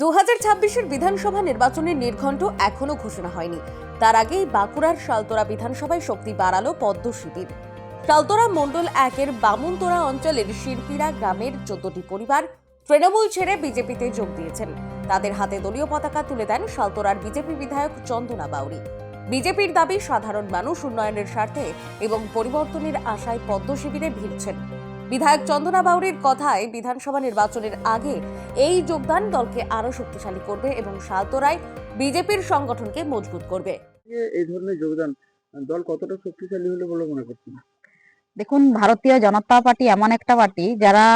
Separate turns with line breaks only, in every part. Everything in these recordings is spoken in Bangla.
2026-এর বিধানসভা নির্বাচনের নির্ঘণ্ট এখনো ঘোষণা হয়নি। তার আগেই বাঁকুড়ার শালতোরা বিধানসভায় শক্তি বাড়ালো পদ্ম শিবির। শালতোরা মণ্ডল 1-এর বামুনতোড়া অঞ্চলের শিরপিরা গ্রামের 14টি পরিবার তৃণমূল ছেড়ে বিজেপিতে যোগ দিয়েছেন। তাদের হাতে দলীয় পতাকা তুলে দেন শালতোরার বিজেপি বিধায়ক চন্দনা বাউরি। বিজেপির দাবি, সাধারণ মানুষ উন্নয়নের স্বার্থে এবং পরিবর্তনের আশায় পদ্ম শিবিরে ভিড়ছেন। বিধায়ক চন্দনা বাউরির কথায়, বিধানসভা নির্বাচনের আগে এই যোগদান দলকে আরো শক্তিশালী করবে এবং শালতোরায় বিজেপির সংগঠনকে মজবুত করবে।
এই ধরনের যোগদান দল কতটা শক্তিশালী হলো বলে মনে করছেন?
দেখুন, ভারতীয় জনতা পার্টি এমন একটা পার্টি যারা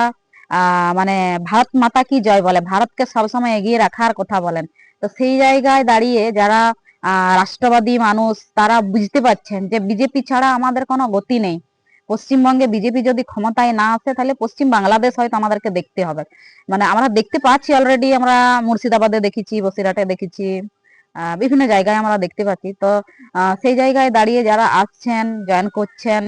মানে ভারত মাতা কি জয় বলে, ভারতকে সবসময় এগিয়ে রাখার কথা বলেন। তো সেই জায়গায় দাঁড়িয়ে যারা রাষ্ট্রবাদী মানুষ, তারা বুঝতে পারছেন যে বিজেপি ছাড়া আমাদের কোনো গতি নেই। পশ্চিমবঙ্গে বিজেপি যদি ক্ষমতায় না আসে, তাহলে পশ্চিম বাংলাদেশ হয়তো আমাদেরকে দেখতে হবে। মানে আমরা দেখতে পাচ্ছি অলরেডি, আমরা মুর্শিদাবাদে দেখেছি, বসিরহাটে দেখেছি, বিভিন্ন জায়গায় আমরা দেখতে পাচ্ছি। তো সেই জায়গায় দাঁড়িয়ে যারা আসছেন, জয়েন করছেন,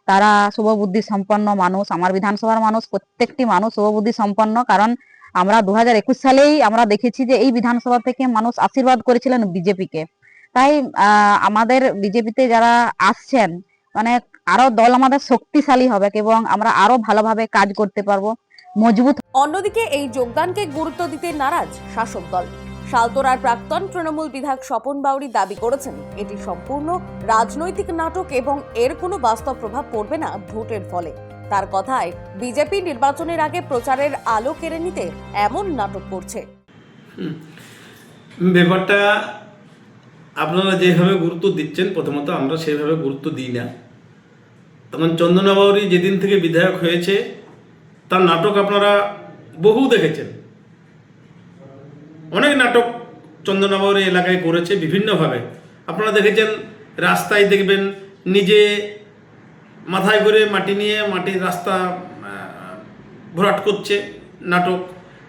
তারা শুভবুদ্ধি সম্পন্ন মানুষ। আমার বিধানসভার মানুষ, প্রত্যেকটি মানুষ শুভবুদ্ধি সম্পন্ন। কারণ আমরা 2021 সালেই আমরা দেখেছি যে এই বিধানসভা থেকে মানুষ আশীর্বাদ করেছিলেন বিজেপিকে। তাই আমাদের বিজেপিতে যারা আসছেন, মানে আরো দল আমাদের শক্তিশালী হবে এবং আমরা আরো ভালোভাবে কাজ করতে পারবো, মজবুত।
অন্যদিকে এই যোগদানকে গুরুত্ব দিতে নারাজ শাসক দল। শালতোরার প্রাক্তন তৃণমূল বিধায়ক স্বপন বাউরি দাবি করেছেন, এটি সম্পূর্ণ রাজনৈতিক নাটক এবং এর কোনো বাস্তব প্রভাব পড়বে না ভোটের ফলে। তার কথায়, বিজেপি নির্বাচনের আগে প্রচারের আলো কেড়ে নিতে এমন নাটক করছে।
ব্যাপারটা আপনারা যেভাবে গুরুত্ব দিচ্ছেন, প্রথমত আমরা সেভাবে গুরুত্ব দিই না। তখন চন্দনা বাউরি যেদিন থেকে বিধায়ক হয়েছে, তার নাটক আপনারা বহু দেখেছেন। অনেক নাটক চন্দনা বাউরি এলাকায় করেছে বিভিন্নভাবে। আপনারা দেখেছেন, রাস্তায় দেখবেন নিজে মাথায় করে মাটি নিয়ে মাটির রাস্তা ভরাট করছে, নাটক,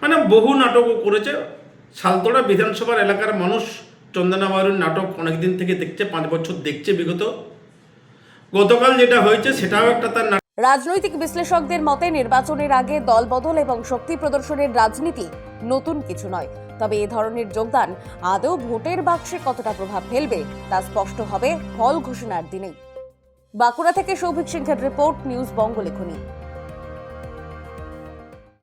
মানে বহু নাটকও করেছে। শালতোরা বিধানসভার এলাকার মানুষ চন্দনা বাউরির নাটক অনেকদিন থেকে দেখছে, 5 বছর দেখছে বিগত। গতকাল যেটা হয়েছে সেটাও একটা তার নাটক।
রাজনৈতিক বিশ্লেষকদের মতে, নির্বাচনের আগে দলবদল এবং শক্তি প্রদর্শনের রাজনীতি নতুন কিছু নয়। তবে এ ধরনের যোগদান আদৌ ভোটের বাক্সে কতটা প্রভাব ফেলবে তা স্পষ্ট হবে ফল ঘোষণার দিনেই। বাঁকুড়া থেকে সৌভিক সিংহের রিপোর্ট, নিউজ বঙ্গ লেখনী।